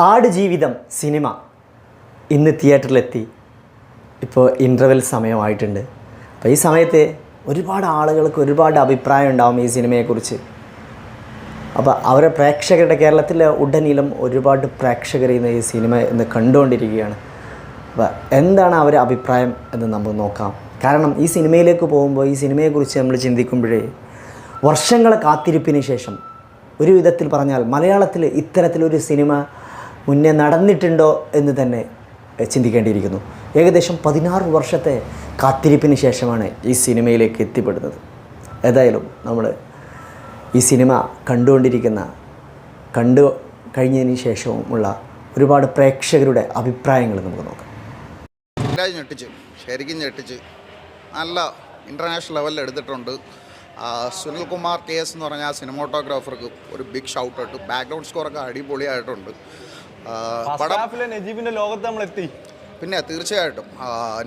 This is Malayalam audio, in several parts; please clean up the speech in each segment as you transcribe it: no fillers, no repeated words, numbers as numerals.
ആടുജീവിതം സിനിമ ഇന്ന് തിയേറ്ററിലെത്തി. ഇപ്പോൾ ഇൻ്റർവെൽ സമയമായിട്ടുണ്ട്. അപ്പോൾ ഈ സമയത്ത് ഒരുപാട് ആളുകൾക്ക് ഒരുപാട് അഭിപ്രായം ഉണ്ടാവും ഈ സിനിമയെക്കുറിച്ച്. അപ്പോൾ അവരെ പ്രേക്ഷകരുടെ കേരളത്തിലെ ഉടനീളം ഒരുപാട് പ്രേക്ഷകർ ഇന്ന് ഈ സിനിമ ഇന്ന് കണ്ടുകൊണ്ടിരിക്കുകയാണ്. അപ്പോൾ എന്താണ് അവരുടെ അഭിപ്രായം എന്ന് നമുക്ക് നോക്കാം. കാരണം ഈ സിനിമയിലേക്ക് പോകുമ്പോൾ ഈ സിനിമയെക്കുറിച്ച് നമ്മൾ ചിന്തിക്കുമ്പോഴേ വർഷങ്ങളെ കാത്തിരിപ്പിന് ശേഷം ഒരു വിധത്തിൽ പറഞ്ഞാൽ മലയാളത്തിൽ ഇത്തരത്തിലൊരു സിനിമ മുന്നേ നടന്നിട്ടുണ്ടോ എന്ന് തന്നെ ചിന്തിക്കേണ്ടിയിരിക്കുന്നു. ഏകദേശം 16 വർഷത്തെ കാത്തിരിപ്പിന് ശേഷമാണ് ഈ സിനിമയിലേക്ക് എത്തിപ്പെടുന്നത്. ഏതായാലും നമ്മൾ ഈ സിനിമ കണ്ടു കഴിഞ്ഞതിന് ശേഷവുമുള്ള ഒരുപാട് പ്രേക്ഷകരുടെ അഭിപ്രായങ്ങൾ നമുക്ക് നോക്കാം. ശരിക്കും ഞെട്ടിച്ച് നല്ല ഇൻ്റർനാഷണൽ ലെവലിൽ എടുത്തിട്ടുണ്ട്. സുനിൽകുമാർ KS എന്ന് പറഞ്ഞാൽ സിനിമാറ്റോഗ്രാഫർക്ക് ഒരു ബിഗ് ഷൗട്ട് ഇട്ടു. ബാക്ക്ഗ്രൗണ്ട് സ്കോറൊക്കെ അടിപൊളിയായിട്ടുണ്ട്. നജീബിന്റെ ലോകത്ത് നമ്മൾ എത്തി. പിന്നെ തീർച്ചയായിട്ടും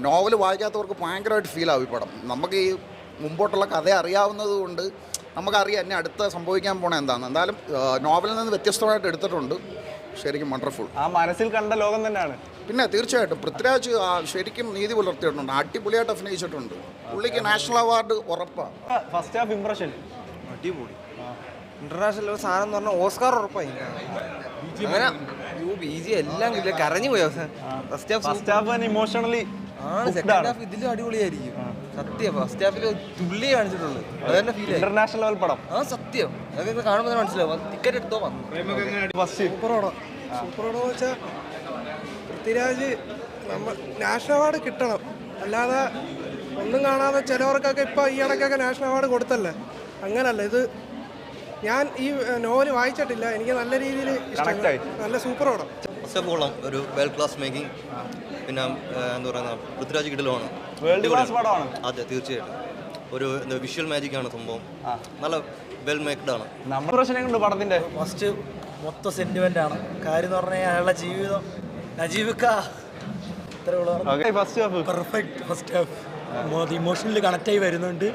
നോവൽ വായിക്കാത്തവർക്ക് ഭയങ്കരമായിട്ട് ഫീൽ ആവും ഈ പടം. നമുക്ക് ഈ മുമ്പോട്ടുള്ള കഥ അറിയാവുന്നത് കൊണ്ട് നമുക്കറിയാം എന്നെ അടുത്ത സംഭവിക്കാൻ പോണ എന്താണെന്ന്. എന്തായാലും നോവലിൽ നിന്ന് വ്യത്യസ്തമായിട്ട് എടുത്തിട്ടുണ്ട്. ശരിക്കും വണ്ടർഫുൾ. ആ മനസ്സിൽ കണ്ട ലോകം തന്നെയാണ്. പിന്നെ തീർച്ചയായിട്ടും പൃഥ്വിരാജ് ശരിക്കും നീതി പുലർത്തിയിട്ടുണ്ട്. അടിപൊളിയായിട്ട് അഭിനയിച്ചിട്ടുണ്ട്. പുള്ളിക്ക് നാഷണൽ അവാർഡ് ഉറപ്പാണ്. ഫസ്റ്റ് ഹാഫ് ഇംപ്രഷൻ അടിപൊളി. ഇന്റർനാഷണൽ സാധനം എന്ന് പറഞ്ഞാൽ ഓസ്കാർ ഉറപ്പായി. അങ്ങനെ BG എല്ലാം കിട്ടില്ല, കരഞ്ഞു പോയി. ഫസ്റ്റ് ഹാഫ് ഇമോഷണലി ആണ്. സെക്കൻഡ് ഹാഫ് ഇതിലും അടിപൊളിയായിരിക്കും. സത്യം ഫസ്റ്റ് ഹാഫിൽ തുള്ളി കാണിച്ചിട്ടുള്ളൂ. അത് തന്നെ ഫീൽ ഇന്റർനാഷണൽ ലെവൽ പടം. സത്യം അതൊക്കെ കാണുമ്പോൾ മനസ്സിലാവും. ടിക്കറ്റ് എടുത്തോ വന്നു. സൂപ്പറോടോ വെച്ചാൽ പൃഥ്വിരാജ് നാഷണൽ അവാർഡ് കിട്ടണം. അല്ലാതെ ഒന്നും കാണാതെ ചിലവർക്കൊക്കെ ഇപ്പോൾ ഈ ഇടയ്ക്കൊക്കെ നാഷണൽ അവാർഡ് കൊടുത്തല്ലേ. അങ്ങനല്ല ഇത്. ഞാൻ ഈ നോവല് വായിച്ചിട്ടില്ല. എനിക്ക് നല്ല രീതിയിൽ ഇഷ്ടമായി. നല്ല സൂപ്പറോടോ. ഒരു വേൾഡ് ക്ലാസ് മേക്കിംഗ്. പിന്നെ എന്താ പറയുക, പൃഥ്വിരാജ് കിടലുമാണ്. വേൾഡ് ക്ലാസ് പടമാണ്. അതെ, തീർച്ചയായിട്ടും. ഒരു വിഷ്വൽ മാജിക് ആണ് സംഭവം. നല്ല വെൽ മേക്ഡ് ആണ്. നമ്മുടെ പടത്തിന്റെ ഫസ്റ്റ് മൊത്തം സെന്റിമെന്റ് ആണ്. കാര്യം എന്ന് പറഞ്ഞാൽ അയാളുടെ ജീവിതം നജീബിക്ക first half perfect. First half emotionally connect ആയി വരുന്നുണ്ട്.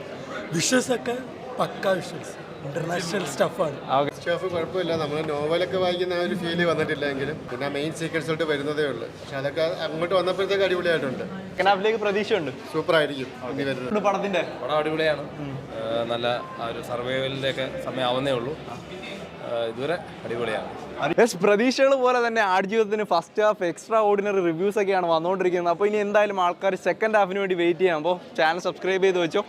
വിഷ്വൽസ് ഒക്കെ പക്ക വിഷ്വൽസ്, ഇന്റർനാഷണൽ സ്റ്റഫാണ്. ഫസ്റ്റ് ഹാഫ് കുഴപ്പമില്ല. നമ്മൾ നോവലൊക്കെ വായിക്കുന്ന ആ ഒരു ഫീല് വന്നിട്ടില്ലെങ്കിലും പിന്നെ മെയിൻ സീക്വൻസോട്ട് വരുന്നതേ ഉള്ളൂ. പക്ഷെ അതൊക്കെ അങ്ങോട്ട് വന്നപ്പോഴത്തേക്ക് അടിപൊളിയായിട്ടുണ്ട്. സെക്കൻഡ് ഹാഫിലേക്ക് പ്രതീക്ഷയുണ്ട്. സൂപ്പർ ആയിരിക്കും പടത്തിന്റെ. പടം അടിപൊളിയാണ്. നല്ല ഒരു സർവൈവലിൻ്റെ ഒക്കെ സമയമാവുന്നേ ഉള്ളൂ. ഇതുവരെ അടിപൊളിയാണ്. പ്രതീക്ഷകൾ പോലെ തന്നെ ആടുജീവിതത്തിന് first half extraordinary reviews ഒക്കെയാണ് വന്നുകൊണ്ടിരിക്കുന്നത്. അപ്പോൾ ഇനി എന്തായാലും ആൾക്കാർ സെക്കൻഡ് ഹാഫിന് വേണ്ടി വെയിറ്റ് ചെയ്യാം. അപ്പോൾ ചാനൽ സബ്സ്ക്രൈബ് ചെയ്ത് വെച്ചോ.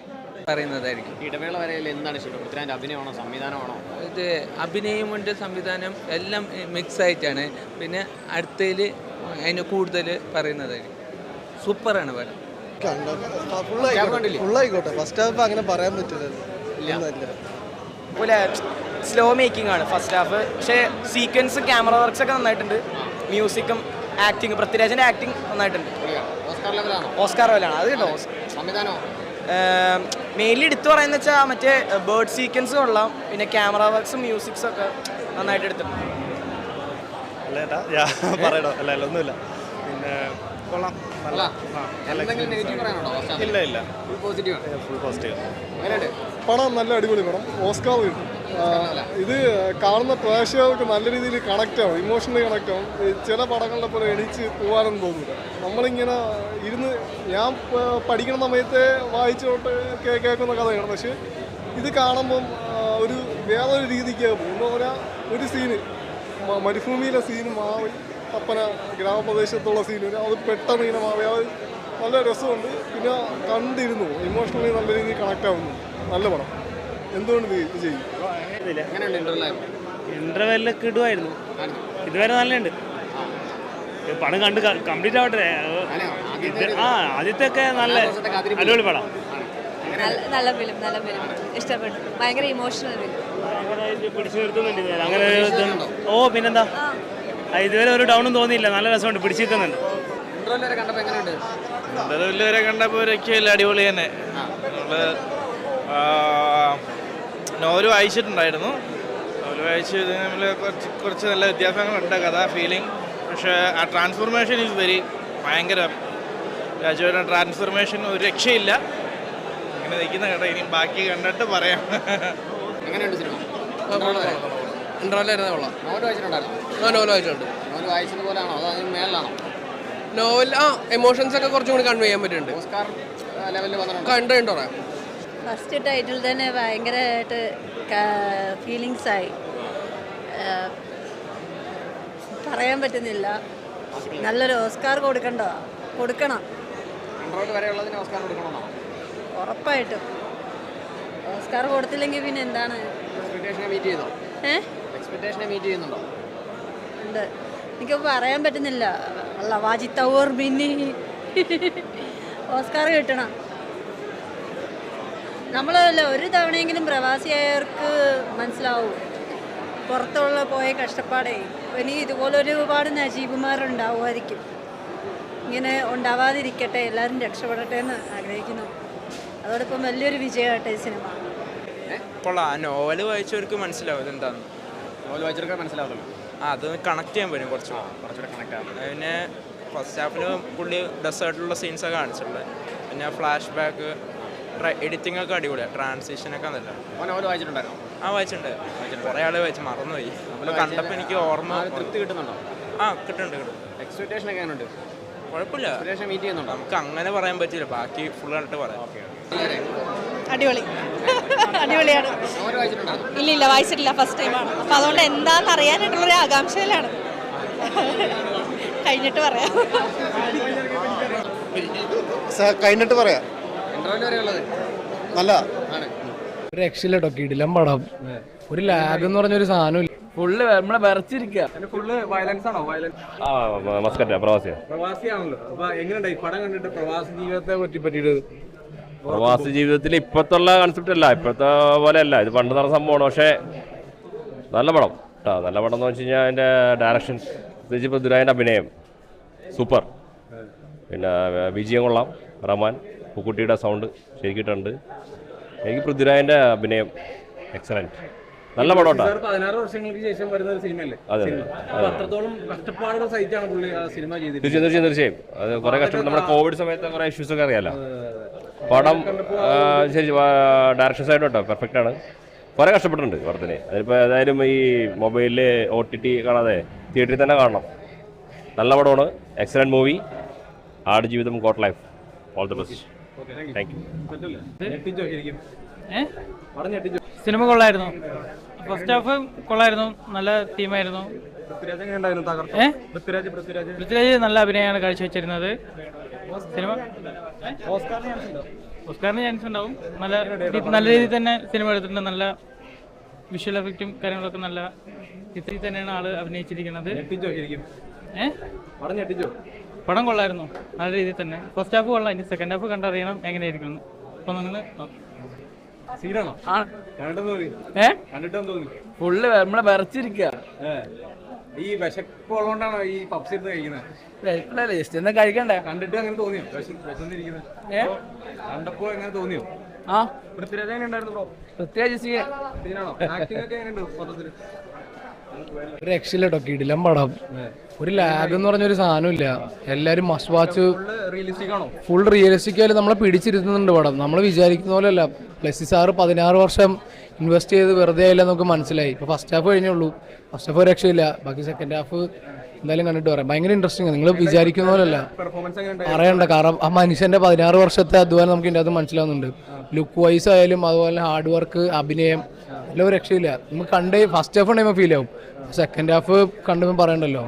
പറയുന്നതായിരിക്കും. ഇടവേള വരെയിൽ എന്താണ് ഇഷ്ടം? പൃഥ്വിരാജിന്റെ അഭിനയമാണോ സംവിധാനമാണോ? ഇത് അഭിനയമുണ്ട്, സംവിധാനം എല്ലാം മിക്സ് ആയിട്ടാണ്. പിന്നെ അടുത്തതിൽ അതിന് കൂടുതൽ പറയുന്നതായിരിക്കും. സൂപ്പറാണ് പടം. ഫുള്ളായിക്കോട്ടെ. ഫസ്റ്റ് ഹാഫ് അങ്ങനെ പറയാൻ പറ്റില്ല. സ്ലോ മേക്കിംഗ് ആണ് ഫസ്റ്റ് ഹാഫ്. പക്ഷേ സീക്വൻസ്, ക്യാമറ വർക്ക്സ് ഒക്കെ നന്നായിട്ടുണ്ട്. മ്യൂസിക്കും ആക്ടിങ്, പൃഥ്വിരാജിന്റെ ആക്ടിങ് നന്നായിട്ടുണ്ട്. ഓസ്കാർ ലെവലാണ് അത് കേട്ടോ. സംവിധാനമോ മെയിൻലി എടുത്തു പറയുന്നത് വെച്ചാൽ മറ്റേ ബേർഡ് സീക്വൻസ് കൊള്ളാം. പിന്നെ ക്യാമറ വർക്ക്സും മ്യൂസിക്സും ഒക്കെ നന്നായിട്ട് എടുത്തിട്ടുണ്ട്. പറയണോ? അല്ല ഒന്നുമില്ല. പിന്നെ കൊള്ളാം. ഇല്ല ഫുൾ പോസിറ്റീവ്. പടം നല്ല അടിപൊളി പടം. ഓസ്കാർ കിട്ടും. ഇത് കാണുന്ന പ്രേക്ഷകർക്ക് നല്ല രീതിയിൽ കണക്റ്റ് ആവും, ഇമോഷണലി കണക്റ്റ് ആവും. ചില പടങ്ങളുടെ പോലെ എണീച്ച് പോകാനൊന്നും തോന്നില്ല. നമ്മളിങ്ങനെ ഇരുന്ന് ഞാൻ പഠിക്കുന്ന സമയത്ത് വായിച്ചോട്ട് കേൾക്കുന്ന കഥയാണ്. പക്ഷെ ഇത് കാണുമ്പം ഒരു വേറൊരു രീതിക്ക് പോകും. എന്ന് പറഞ്ഞാൽ ഒരു സീന്, മരുഭൂമിയിലെ സീന് മാറി തപ്പന ഗ്രാമപ്രദേശത്തുള്ള സീന് അത് പെട്ടെന്ന് ഇങ്ങനെ മാറി. അത് നല്ല രസമുണ്ട്. പിന്നെ കണ്ടിരുന്നു, ഇമോഷണലി നല്ല രീതിയിൽ കണക്റ്റ് ആവുന്നു. നല്ല പടം. എന്തുകൊണ്ട് ഇത് ചെയ്യും? ഇന്റർവെല്ലൊക്കെ ഇടുമായിരുന്നു. ഇതുവരെ നല്ലുണ്ട്. പടം കണ്ട് കംപ്ലീറ്റ് ആവട്ടെ. ആദ്യത്തെ ഒക്കെ നല്ല അടിപൊളി പടം. നല്ല ഫിലിം ഇഷ്ടപ്പെട്ടു. ഭയങ്കര ഇമോഷണൽ പിടിച്ചു നിർത്തുന്നുണ്ട്. അങ്ങനെ പിന്നെന്താ, ഇതുവരെ ഒരു ഡൗണും തോന്നിയില്ല. നല്ല രസമുണ്ട്, പിടിച്ചു നിൽക്കുന്നുണ്ട്. വരെ കണ്ടപ്പോൾ ഒരൊക്കെയല്ല അടിപൊളി തന്നെ. നോവൽ വായിച്ചിട്ടുണ്ടായിരുന്നു. നോവൽ വായിച്ച് തമ്മിൽ കുറച്ച് നല്ല വ്യത്യാസങ്ങളുണ്ട്, കഥ, ഫീലിംഗ്. പക്ഷേ ആ ട്രാൻസ്ഫോർമേഷൻ ഈസ് വെരി ഭയങ്കര. രാജുവിൻ്റെ ട്രാൻസ്ഫോർമേഷൻ ഒരു രക്ഷയില്ല. ഇങ്ങനെ നിൽക്കുന്ന കേട്ടോ. ഇനി ബാക്കി കണ്ടിട്ട് പറയാം. എങ്ങനെയുണ്ട് സിനിമ? ഇന്റർവെല്ലായിരുന്നു. കൊള്ളാം. നോവൽ വായിച്ചിട്ടുണ്ടായിരുന്നു. നോവൽ വായിച്ചതുപോലെയാണോ അതോ അതിന് മേളിലാണോ? നോവൽ എമോഷൻസ് ഒക്കെ കുറച്ചും കൂടി കൺവേ ചെയ്യാൻ പറ്റുന്നുണ്ട്. ഓസ്കാർ ലെവലിൽ വന്നിട്ടുണ്ട്. കണ്ടോ ഫസ്റ്റ് ടൈറ്റിൽ തന്നെ ഭയങ്കരമായിട്ട് ഫീലിങ്സ് ആയി. പറയാൻ പറ്റുന്നില്ല. നല്ലൊരു ഓസ്കാർ കൊടുക്കണം. ആൻഡ്രോയിഡ് വരെയുള്ളതിന് ഓസ്കാർ കൊടുക്കണമെന്നോ? ഉറപ്പായിട്ടും. ഓസ്കാർ കൊടുത്തില്ലെങ്കിൽ പിന്നെ എന്താണ്? എക്സ്പെക്ടേഷനെ മീറ്റ് ചെയ്യുന്നോ? എക്സ്പെക്ടേഷനെ മീറ്റ് ചെയ്യുന്നുണ്ടോ? ഉണ്ട്. എനിക്ക് പറയാൻ പറ്റുന്നില്ല. അല്ല വാജിദ് തൗർ പിന്നെ ഓസ്കാർ കിട്ടണം. നമ്മളല്ല ഒരു തവണയെങ്കിലും പ്രവാസിയായവർക്ക് മനസ്സിലാവും പുറത്തുള്ള പോയ കഷ്ടപ്പാടേ. ഇനി ഇതുപോലെ ഒരുപാട് നജീബുമാരുണ്ടാവുമായിരിക്കും. ഇങ്ങനെ ഉണ്ടാവാതിരിക്കട്ടെ, എല്ലാവരും രക്ഷപ്പെടട്ടെ എന്ന് ആഗ്രഹിക്കുന്നു. അതോടൊപ്പം വലിയൊരു വിജയമാട്ടെ ഈ സിനിമ. കൊള്ളാം. നോവൽ വായിച്ചവർക്ക് മനസ്സിലാവും ഇതെന്താന്ന്. നോവൽ വായിച്ചവർക്ക് മനസ്സിലാവുമല്ലോ. അത് കണക്ട് ചെയ്യാൻ പറ്റും കുറച്ചുകൂടെ കണക്ട് ആവും. പിന്നെ ഫസ്റ്റ് ഹാഫിന് പുള്ളി ഡെസേർട്ടിലുള്ള സീൻസൊക്കെ കാണിച്ചിട്ടുള്ളത്. പിന്നെ ഫ്ലാഷ് ബാക്ക് എഡിറ്റിംഗ് ഒക്കെ അടിപൊളിയാണ്. ട്രാൻസിഷനൊക്കെ നല്ല. നോവൽ വായിച്ചിട്ടുണ്ടായിരുന്നു? വായിച്ചിട്ടുണ്ട്. കുറേ ആൾ വായിച്ച് മറന്നുപോയി. നമ്മൾ കണ്ടപ്പോൾ എനിക്ക് ഓർമ്മ. തൃപ്തി കിട്ടുന്നുണ്ടോ? കിട്ടുന്നുണ്ട്. എക്സ്പെക്ടേഷൻ ഒക്കെ എങ്ങനെയുണ്ട്? കുഴപ്പമില്ല. എക്സ്പെക്ടേഷൻ മീറ്റ് ചെയ്യുന്നുണ്ടോ? നമുക്ക് അങ്ങനെ പറയാൻ പറ്റില്ല. ബാക്കി ഫുൾ ആയിട്ട് പറയാം. അടിപൊളി. അടിപൊളിയാണ്. നോവൽ വായിച്ചിട്ടുണ്ടായിരുന്നു? ഇല്ല വായിച്ചിട്ടില്ല. ഫസ്റ്റ് ടൈമാണ്. അപ്പം അതുകൊണ്ട് എന്താണെന്ന് അറിയാനായിട്ടുള്ളൊരു ആകാംക്ഷയിലാണ്. കഴിഞ്ഞിട്ട് പറയാം. കഴിഞ്ഞിട്ട് പറയാം. ആൻഡ്രോയിഡ് വരെയുള്ളത് നല്ല ആണ്. ഒരു രക്ഷയില്ലട്ടോ, കിടിലം പടം. ഒരു ലാഗ് എന്ന് പറഞ്ഞൊരു സാധനം ഫുള്ള് നമ്മളെ വിറച്ചിരിക്കുക. ഫുള്ള് വയലൻസ് ആണോ? വയലൻസ് പ്രവാസിയാണല്ലോ. അപ്പൊ എങ്ങനെയുണ്ട് ഈ പടം കണ്ടിട്ട് പ്രവാസി ജീവിതത്തെ പറ്റിയിട്ട്? പ്രവാസി ജീവിതത്തിൽ ഇപ്പോഴത്തുള്ള കൺസെപ്റ്റ് അല്ല, ഇപ്പോഴത്തെ പോലെ അല്ല. ഇത് പണ്ട് നടന്ന സംഭവമാണ്. പക്ഷേ നല്ല പടം കേട്ടോ. നല്ല പടം എന്ന് വെച്ച് കഴിഞ്ഞാൽ അതിൻ്റെ ഡയറക്ഷൻ, പ്രത്യേകിച്ച് പൃഥ്വിരാജിൻ്റെ അഭിനയം സൂപ്പർ. പിന്നെ വിജയം കൊള്ളാം. റഹ്മാൻ പൂക്കുട്ടിയുടെ സൗണ്ട് ശരിക്കിട്ടുണ്ട്. എനിക്ക് പൃഥ്വിരാജിൻ്റെ അഭിനയം എക്സലൻറ്റ്. നല്ല പടം കേട്ടോ. 16 വർഷങ്ങൾക്ക് ശേഷം വരുന്ന ഒരു സിനിമയല്ലേ? അതെ അത്രത്തോളം കഷ്ടപ്പാടുള്ള സൈറ്റാണ് പുള്ളി ആ സിനിമ ചെയ്തത്. തീർച്ചയായും അത് കുറേ കഷ്ടപ്പെട്ട്. നമ്മുടെ കോവിഡ് സമയത്ത് കുറേ ഇഷ്യൂസൊക്കെ അറിയാമല്ലോ. പടം ശരി ഡയറക്ഷൻ സൈഡ് കേട്ടോ പെർഫെക്റ്റ് ആണ്. കുറേ കഷ്ടപ്പെട്ടിട്ടുണ്ട് പടത്തിന്. അതിലിപ്പോൾ ഏതായാലും ഈ മൊബൈലിൽ OTT കാണാതെ തിയേറ്ററിൽ തന്നെ കാണണം. നല്ല പടമാണ്. Excellent movie. Aadujeevitham got life. All the best. Thank you. Cinema കൊള്ളായിരുന്നു. ഫസ്റ്റ് ഹാഫ് കൊള്ളായിരുന്നു. നല്ല തീമായിരുന്നു. പൃഥ്വിരാജ് നല്ല അഭിനയമാണ് കാഴ്ചവെച്ചിരുന്നത്. സിനിമ ഓസ്കാറിന് ചാൻസ് ഉണ്ടാവും. നല്ല രീതിയിൽ തന്നെ സിനിമ എടുത്തിട്ടുണ്ട്. നല്ല വിഷ്വൽ എഫക്റ്റും കാര്യങ്ങളൊക്കെ നല്ല രീതിയിൽ തന്നെയാണ് ആള് അഭിനയിച്ചിരിക്കുന്നത്. പടം കൊള്ളായിരുന്നു. നല്ല രീതിയിൽ തന്നെ. ഫസ്റ്റ് ഹാഫ് കൊള്ളാം. ഇനി സെക്കൻഡ് ഹാഫ് കണ്ടറിയണം എങ്ങനെയായിരിക്കും. അപ്പൊ നിങ്ങൾ ഫുള്ള് നമ്മളെ വിറച്ചിരിക്കുക. ഈ വിശപ്പുള്ളതുകൊണ്ടാണോ ഈ പപ്സ് ഇരുന്ന് കഴിക്കുന്നത്? ജസ്റ്റ് എന്താ കഴിക്കണ്ടേ? കണ്ടിട്ട് അങ്ങനെ തോന്നിയോ? കണ്ടപ്പോ എങ്ങനെ തോന്നിയോ? പൃഥ്വിരാജ് എങ്ങനെ ഉണ്ടായിരുന്നു ബ്രോ? പൃഥ്വിരാജ് സീനാണോ? ആക്ടിംഗ് ഒക്കെ എങ്ങനെയുണ്ട് മൊത്തത്തിൽ? ഒരു രക്ഷയില്ലട്ടോ, കിടിലം പടം. ഒരു ലാഗ് എന്ന് പറഞ്ഞൊരു സാധനമില്ല. എല്ലാവരും മസ്റ്റ് വാച്ച്. ഫുൾ റിയലിസ്റ്റിക് ആയാലും നമ്മളെ പിടിച്ചിരുത്തുന്നുണ്ട് പടം. നമ്മൾ വിചാരിക്കുന്ന പോലെയല്ല. പ്ലസ് സാറ് 16 വർഷം ഇൻവെസ്റ്റ് ചെയ്ത് വെറുതെ ആയില്ല നമുക്ക് മനസ്സിലായി. ഇപ്പോൾ ഫസ്റ്റ് ഹാഫ് കഴിഞ്ഞുള്ളൂ. ഫസ്റ്റ് ഹാഫ് രക്ഷയില്ല. ബാക്കി സെക്കൻഡ് ഹാഫ് എന്തായാലും കണ്ടിട്ട് പറയാം. ഭയങ്കര ഇൻട്രസ്റ്റിംഗ്. നിങ്ങൾ വിചാരിക്കുന്ന പോലെയല്ല. പറയണ്ട. കാരണം ആ മനുഷ്യൻ്റെ 16 വർഷത്തെ അധ്വാനം നമുക്ക് ഇതിൻ്റെ അത് മനസ്സിലാവുന്നുണ്ട്. ലുക്ക് വൈസ് ആയാലും അതുപോലെ ഹാർഡ് വർക്ക്, അഭിനയം എല്ലാം രക്ഷയില്ല. നമുക്ക് കണ്ടേ ഫസ്റ്റ് ഹാഫ് ഉണ്ടെങ്കിൽ ഫീൽ ആവും. സെക്കൻഡ് ഹാഫ് കണ്ടുമ്പോൾ പറയണ്ടല്ലോ.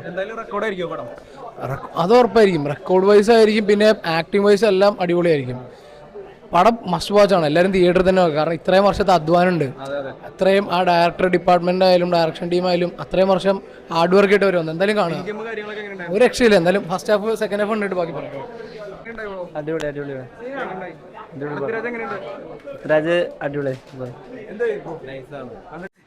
അത് ഉറപ്പായിരിക്കും. റെക്കോർഡ് വൈസ് ആയിരിക്കും. പിന്നെ ആക്ടിങ് വൈസ് എല്ലാം അടിപൊളിയായിരിക്കും. പടം മസ്റ്റ് വാച്ച് ആണ്. എല്ലാവരും തിയേറ്ററിൽ തന്നെ നോക്കുക. കാരണം ഇത്രയും വർഷത്തെ അധ്വാനം ഉണ്ട്. അത്രയും ആ ഡയറക്ടർ ഡിപ്പാർട്ട്മെന്റ് ആയാലും ഡയറക്ഷൻ ടീം ആയാലും അത്രയും വർഷം ഹാർഡ് വർക്ക് ആയിട്ട് വരുന്നത് എന്തായാലും കാണുക. ഒരു രക്ഷയില്ല. എന്തായാലും ഫസ്റ്റ് ഹാഫ് സെക്കൻഡ് ഹാഫ് കണ്ടിട്ട് ബാക്കി പറയാം.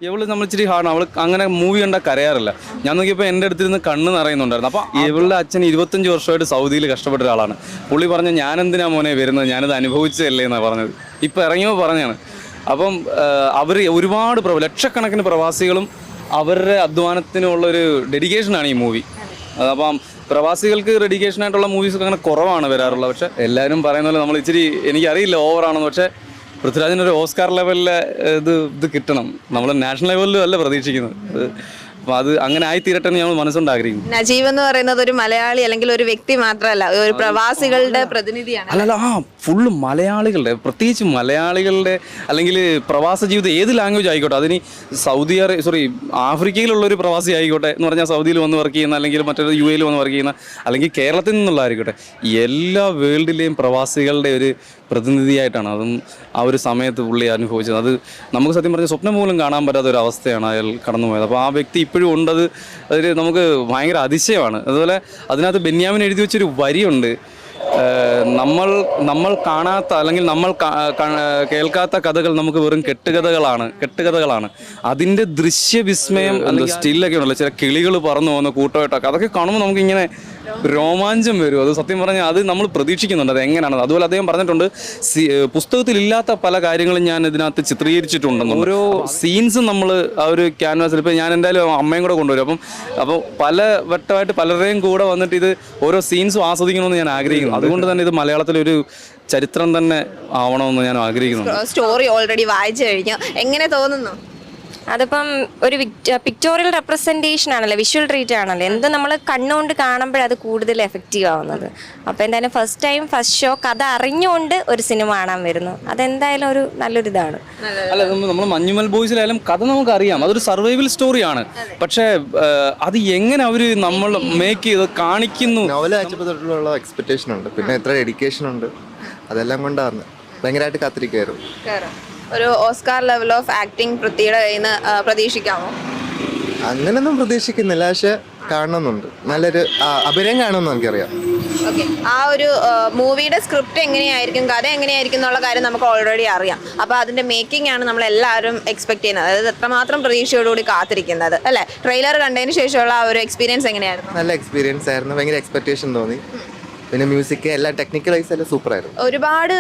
ഇവള് നമ്മൾ ഇച്ചിരി ഹാർഡ്. അവൾ അങ്ങനെ മൂവി കണ്ടാൽ കരയാറില്ല. ഞാൻ നോക്കിയപ്പോൾ എൻ്റെ അടുത്തിരുന്ന് കണ്ണ് നിറയുന്നുണ്ടായിരുന്നു. അപ്പോൾ ഇവളുടെ അച്ഛൻ 25 വർഷമായിട്ട് സൗദിയിൽ കഷ്ടപ്പെട്ട ഒരാളാണ്. പുള്ളി പറഞ്ഞു ഞാൻ എന്തിനാ മോനെ വരുന്നത്, ഞാനത് അനുഭവിച്ചതല്ലേ എന്നാണ് പറഞ്ഞത്. ഇപ്പോൾ ഇറങ്ങിയോ പറഞ്ഞാണ്. അപ്പം അവർ ഒരുപാട് ലക്ഷക്കണക്കിന് പ്രവാസികളും അവരുടെ അധ്വാനത്തിനുള്ളൊരു ഡെഡിക്കേഷനാണ് ഈ മൂവി. അപ്പം പ്രവാസികൾക്ക് ഡെഡിക്കേഷനായിട്ടുള്ള മൂവീസൊക്കെ അങ്ങനെ കുറവാണ് വരാറുള്ളത്. പക്ഷേ എല്ലാവരും പറയുന്ന പോലെ നമ്മൾ ഇച്ചിരി എനിക്കറിയില്ല ഓവറാണെന്ന്. പക്ഷേ പൃഥ്വിരാജിനൊരു ഓസ്കാർ ലെവലിലെ ഇത് കിട്ടണം. നമ്മൾ നാഷണൽ ലെവലിലും അല്ല പ്രതീക്ഷിക്കുന്നത്. അപ്പോൾ അത് അങ്ങനെ ആയിത്തീരട്ടെ എന്ന് ഞങ്ങൾ മനസ്സുകൊണ്ട് ആഗ്രഹിക്കുന്നു. നജീബ് എന്ന് പറയുന്നത് ഒരു മലയാളി അല്ലെങ്കിൽ ഒരു വ്യക്തി മാത്രമല്ല, ഒരു പ്രവാസികളുടെ പ്രതിനിധിയാണ്. അല്ലല്ല, ഫുള്ള് മലയാളികളുടെ, പ്രത്യേകിച്ച് മലയാളികളുടെ അല്ലെങ്കിൽ പ്രവാസ ജീവിതം ഏത് ലാംഗ്വേജ് ആയിക്കോട്ടെ, അതിന് ആഫ്രിക്കയിലുള്ളൊരു പ്രവാസി ആയിക്കോട്ടെ എന്ന് പറഞ്ഞാൽ സൗദിയിൽ വന്ന് വർക്ക് ചെയ്യുന്ന, അല്ലെങ്കിൽ മറ്റൊരു UAE വന്ന് വർക്ക് ചെയ്യുന്ന, അല്ലെങ്കിൽ കേരളത്തിൽ നിന്നുള്ളതായിരിക്കട്ടെ, എല്ലാ വേൾഡിലെയും പ്രവാസികളുടെ ഒരു പ്രതിനിധിയായിട്ടാണ് അതും ആ ഒരു സമയത്ത് പുള്ളി അനുഭവിച്ചത്. അത് നമുക്ക് സത്യം പറഞ്ഞാൽ സ്വപ്നം പോലും കാണാൻ പറ്റാത്ത ഒരു അവസ്ഥയാണ് അയാൾ കടന്നുപോയത്. അപ്പോൾ ആ വ്യക്തി ഇപ്പോഴും ഉണ്ടത് അതിൽ നമുക്ക് ഭയങ്കര അതിശയമാണ്. അതുപോലെ അതിനകത്ത് ബെന്യാമിൻ എഴുതി വെച്ചൊരു വരിയുണ്ട്, നമ്മൾ കാണാത്ത അല്ലെങ്കിൽ നമ്മൾ കേൾക്കാത്ത കഥകൾ നമുക്ക് വെറും കെട്ടുകഥകളാണ്. അതിൻ്റെ ദൃശ്യവിസ്മയം അല്ലെങ്കിൽ സ്റ്റില്ലൊക്കെ ഉണ്ടല്ലോ, ചില കിളികൾ പറന്നു പോകുന്ന കൂട്ടമായിട്ടൊക്കെ, അതൊക്കെ കാണുമ്പോൾ നമുക്കിങ്ങനെ രോമാഞ്ചം വരും. അത് സത്യം പറഞ്ഞാൽ അത് നമ്മൾ പ്രതീക്ഷിക്കുന്നുണ്ട് അത് എങ്ങനെയാണ്. അതുപോലെ അദ്ദേഹം പറഞ്ഞിട്ടുണ്ട്, പുസ്തകത്തിലില്ലാത്ത പല കാര്യങ്ങളും ഞാൻ ഇതിനകത്ത് ചിത്രീകരിച്ചിട്ടുണ്ടെന്ന്. ഓരോ സീൻസും നമ്മൾ ആ ഒരു ക്യാൻവാസിൽ, ഇപ്പോൾ ഞാൻ എന്തായാലും അമ്മയും കൂടെ കൊണ്ടുവരും, അപ്പോൾ പല വട്ടമായിട്ട് പലരുടെയും കൂടെ വന്നിട്ട് ഇത് ഓരോ സീൻസും ആസ്വദിക്കണമെന്ന് ഞാൻ ആഗ്രഹിക്കുന്നു. അതുകൊണ്ട് തന്നെ ഇത് മലയാളത്തിലൊരു ചരിത്രം തന്നെ ആവണമെന്ന് ഞാൻ ആഗ്രഹിക്കുന്നു. സ്റ്റോറി ഓൾറെഡി വായിച്ചു കഴിഞ്ഞു, എങ്ങനെ തോന്നുന്നു? അതിപ്പം ഒരു പിക്ടോറിയൽ റെപ്രസെൻറ്റേഷൻ ആണല്ലോ, വിഷ്വൽ ട്രീറ്റ് ആണല്ലോ, എന്ത് നമ്മൾ കണ്ണുകൊണ്ട് കാണുമ്പോഴത് അത് കൂടുതൽ എഫക്റ്റീവ് ആവുന്നത്. അപ്പോൾ എന്തായാലും ഫസ്റ്റ് ഷോ കഥ അറിഞ്ഞുകൊണ്ട് ഒരു സിനിമ കാണാൻ വരുന്നു, അതെന്തായാലും ഒരു നല്ലൊരു ഇതാണ്. അല്ല, നമ്മൾ മഞ്ഞുമൽ ബോയ്സിലായാലും കഥ നമുക്കറിയാം, അതൊരു സർവൈവൽ സ്റ്റോറിയാണ്. പക്ഷേ അത് എങ്ങനെ അവർ നമ്മൾ മേക്ക് ചെയ്ത് കാണിക്കുന്നു, നോവൽ വായിച്ചപ്പോൾ തൊട്ടുള്ള എക്സ്പെക്ടേഷൻ ഉണ്ട്, പിന്നെ എത്ര ഡെഡിക്കേഷൻ ഉണ്ട്, അതെല്ലാം കൊണ്ടാണ് ഭയങ്കരമായിട്ട് കാത്തിരിക്കുമായിരുന്നു. ഒരു ഓസ്കാർ ലെവൽ ഓഫ് ആക്ടിങ് പൃഥ്വിയുടെ കയ്യിൽ നിന്ന് പ്രതീക്ഷിക്കാമോ? അങ്ങനെയൊന്നും പ്രതീക്ഷിക്കുന്നില്ല, പക്ഷെ കാണണമെന്നുണ്ട്, നല്ലൊരു അഭിനയം കാണുമെന്ന് എനിക്കറിയാം. ഓക്കെ, ആ ഒരു മൂവിയുടെ സ്ക്രിപ്റ്റ് എങ്ങനെയായിരിക്കും, കഥ എങ്ങനെയായിരിക്കും എന്നുള്ള കാര്യം നമുക്ക് ഓൾറെഡി അറിയാം. അപ്പോൾ അതിൻ്റെ മേക്കിംഗ് ആണ് നമ്മൾ എല്ലാവരും എക്സ്പെക്ട് ചെയ്യുന്നത്, അതായത് എത്രമാത്രം പ്രതീക്ഷയോടുകൂടി കാത്തിരിക്കുന്നത് അല്ലേ? ട്രെയിലർ കണ്ടതിന് ശേഷമുള്ള ആ ഒരു എക്സ്പീരിയൻസ് എങ്ങനെയായിരുന്നു? നല്ല എക്സ്പീരിയൻസ് ആയിരുന്നു, ഭയങ്കര എക്സ്പെക്ടേഷൻ തോന്നി. പിന്നെ മ്യൂസിക് എല്ലാം ടെക്നിക്കൽ വൈസ് എല്ലാം സൂപ്പറായിരുന്നു. ഒരുപാട്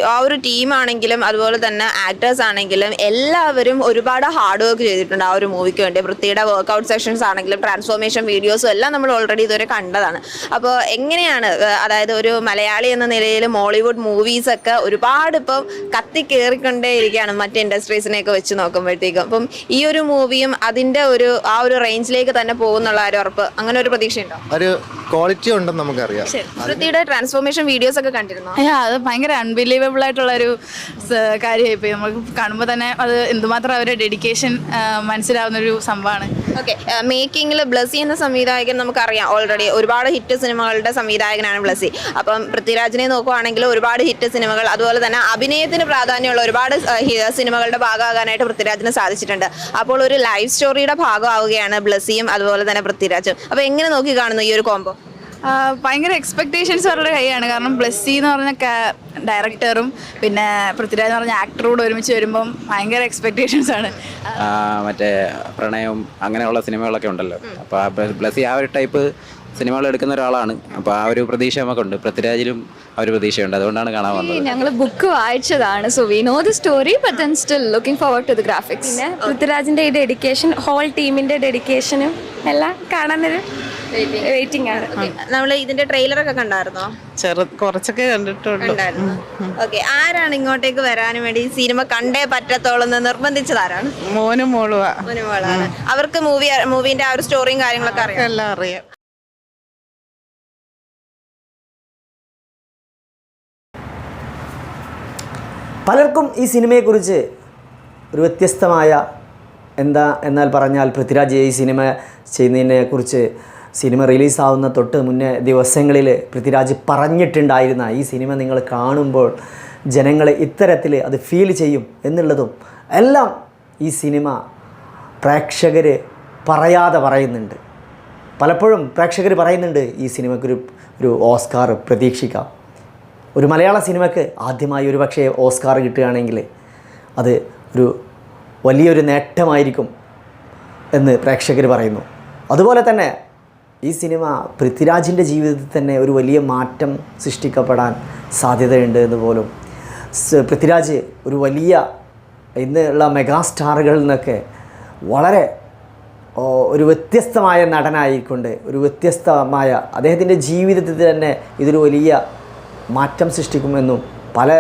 ആ ഒരു ടീമാണെങ്കിലും അതുപോലെ തന്നെ ആക്ടേഴ്സ് ആണെങ്കിലും എല്ലാവരും ഒരുപാട് ഹാർഡ് വർക്ക് ചെയ്തിട്ടുണ്ട് ആ ഒരു മൂവിക്ക് വേണ്ടി. പൃഥ്വിയുടെ വർക്കൗട്ട് സെഷൻസ് ആണെങ്കിലും ട്രാൻസ്ഫോർമേഷൻ വീഡിയോസും എല്ലാം നമ്മൾ ഓൾറെഡി ഇതുവരെ കണ്ടതാണ്. അപ്പോൾ എങ്ങനെയാണ്, അതായത് ഒരു മലയാളി എന്ന നിലയിൽ മോളിവുഡ് മൂവീസൊക്കെ ഒരുപാട് ഇപ്പം കത്തിക്കേറിക്കൊണ്ടേയിരിക്കുകയാണ് മറ്റ് ഇൻഡസ്ട്രീസിനെയൊക്കെ വെച്ച് നോക്കുമ്പോഴത്തേക്കും. അപ്പം ഈ ഒരു മൂവിയും അതിൻ്റെ ആ ഒരു റേഞ്ചിലേക്ക് തന്നെ പോകുന്നുള്ള ഒരു ഉറപ്പ്, അങ്ങനെ ഒരു പ്രതീക്ഷയുണ്ടോ? ഒരു ക്വാളിറ്റി ഉണ്ടെന്ന് നമുക്കറിയാം. പൃഥ്വിയുടെ ട്രാൻസ്ഫോർമേഷൻ വീഡിയോസ് ഒക്കെ കണ്ടിരുന്നോ? അത് ഭയങ്കര അൺബിലീവബിൾ ആയിട്ടുള്ളൊരു കാര്യമായിപ്പോയി. നമുക്ക് കാണുമ്പോൾ തന്നെ അത് എന്തുമാത്രം അവരുടെ ഡെഡിക്കേഷൻ മനസ്സിലാവുന്നൊരു സംഭവമാണ്. ഓക്കെ, മേക്കിങ്ങിൽ ബ്ലസ്സി എന്ന സംവിധായകൻ നമുക്കറിയാം, ഓൾറെഡി ഒരുപാട് ഹിറ്റ് സിനിമകളുടെ സംവിധായകനാണ് ബ്ലസ്സി. അപ്പം പൃഥ്വിരാജിനെ നോക്കുവാണെങ്കിൽ ഒരുപാട് ഹിറ്റ് സിനിമകൾ, അതുപോലെ തന്നെ അഭിനയത്തിന് പ്രാധാന്യമുള്ള ഒരുപാട് സിനിമകളുടെ ഭാഗമാകാനായിട്ട് പൃഥ്വിരാജിന് സാധിച്ചിട്ടുണ്ട്. അപ്പോൾ ഒരു ലൈഫ് സ്റ്റോറിയുടെ ഭാഗമാവുകയാണ് ബ്ലസ്സിയും അതുപോലെ തന്നെ പൃഥ്വിരാജും. അപ്പോൾ എങ്ങനെ നോക്കി കാണുന്നു ഈ ഒരു കോംബോ? ഭയങ്കര എക്സ്പെക്ടേഷൻസ് അവരുടെ കൈയാണ്. കാരണം ബ്ലസ്സി എന്ന് പറഞ്ഞ ഡയറക്ടറും പിന്നെ പൃഥ്വിരാജ് എന്ന് പറഞ്ഞ ആക്ടറും കൂടെ ഒരുമിച്ച് വരുമ്പം ഭയങ്കര എക്സ്പെക്ടേഷൻസ് ആണ്. മറ്റേ പ്രണയവും അങ്ങനെയുള്ള സിനിമകളൊക്കെ ഉണ്ടല്ലോ, അപ്പോൾ ബ്ലസ്സി ആ ഒരു ടൈപ്പ് സിനിമകൾ എടുക്കുന്ന ഒരാളാണ്. അപ്പോൾ ആ ഒരു പ്രതീക്ഷ നമുക്കുണ്ട്, പൃഥ്വിരാജിലും ആ ഒരു പ്രതീക്ഷയുണ്ട്, അതുകൊണ്ടാണ് കാണാൻ വന്നത്. ഞങ്ങൾ ബുക്ക് വായിച്ചതാണ്, so we know the story but then still looking forward to the graphics. പിന്നെ പൃഥ്വിരാജിൻ്റെ ഈ ഡെഡിക്കേഷൻ, ഹോൾ ടീമിൻ്റെ ഡെഡിക്കേഷനും എല്ലാം കാണാനൊരു വെയിറ്റിംഗ് ആണ്. നമ്മൾ ഇതിന്റെ ട്രെയിലർ ഒക്കെ കണ്ടായിരുന്നോ? കുറച്ചൊക്കെ കണ്ടിട്ടുണ്ട്. ഓക്കെ, ആരാണ് ഇങ്ങോട്ടേക്ക് വരാനും വേണ്ടി സിനിമ കണ്ടേ പറ്റത്തോളെന്ന് നിർബന്ധിച്ചതാരാണ്? മോനും മോളുവാ. മോനുമോളാണ്. അവർക്ക് മൂവിന്റെ ആ ഒരു സ്റ്റോറിയും കാര്യങ്ങളൊക്കെ അറിയാം? എല്ലാം അറിയാം. പലർക്കും ഈ സിനിമയെക്കുറിച്ച് ഒരു വ്യത്യസ്തമായ എന്നാൽ പറഞ്ഞാൽ പൃഥ്വിരാജ് ഈ സിനിമ ചെയ്യുന്നതിനെക്കുറിച്ച് സിനിമ റിലീസാവുന്ന തൊട്ട് മുന്നേ ദിവസങ്ങളിൽ പൃഥ്വിരാജ് പറഞ്ഞിട്ടുണ്ടായിരുന്ന ഈ സിനിമ നിങ്ങൾ കാണുമ്പോൾ ജനങ്ങൾ ഇത്തരത്തിൽ അത് ഫീൽ ചെയ്യും എന്നുള്ളതും എല്ലാം ഈ സിനിമ പ്രേക്ഷകർ പറയാതെ പറയുന്നുണ്ട്. പലപ്പോഴും പ്രേക്ഷകർ പറയുന്നുണ്ട് ഈ സിനിമയ്ക്കൊരു ഓസ്കാർ പ്രതീക്ഷിക്കാം. ഒരു മലയാള സിനിമയ്ക്ക് ആദ്യമായി ഒരു പക്ഷേ ഓസ്കാർ കിട്ടുകയാണെങ്കിൽ അത് ഒരു വലിയൊരു നേട്ടമായിരിക്കും എന്ന് പ്രേക്ഷകർ പറയുന്നു. അതുപോലെ തന്നെ ഈ സിനിമ പൃഥ്വിരാജിൻ്റെ ജീവിതത്തിൽ തന്നെ ഒരു വലിയ മാറ്റം സൃഷ്ടിക്കപ്പെടാൻ സാധ്യതയുണ്ട് എന്ന് പോലും. പൃഥ്വിരാജ് ഒരു വലിയ ഇന്നുള്ള മെഗാ സ്റ്റാറുകളിൽ നിന്നൊക്കെ വളരെ ഒരു വ്യത്യസ്തമായ നടനായിക്കൊണ്ട് ഒരു വ്യത്യസ്തമായ അദ്ദേഹത്തിൻ്റെ ജീവിതത്തിൽ തന്നെ ഇതൊരു വലിയ മാറ്റം സൃഷ്ടിക്കുമെന്നും പല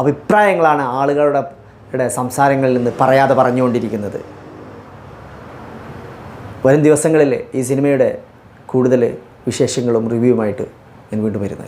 അഭിപ്രായങ്ങളാണ് ആളുകളുടെ സംസാരങ്ങളിൽ നിന്ന് പറയാതെ പറഞ്ഞുകൊണ്ടിരിക്കുന്നത്. വരും ദിവസങ്ങളിൽ ഈ സിനിമയുടെ കൂടുതൽ വിശേഷങ്ങളും റിവ്യൂവുമായിട്ട് ഞാൻ വീണ്ടും വരുന്നത്.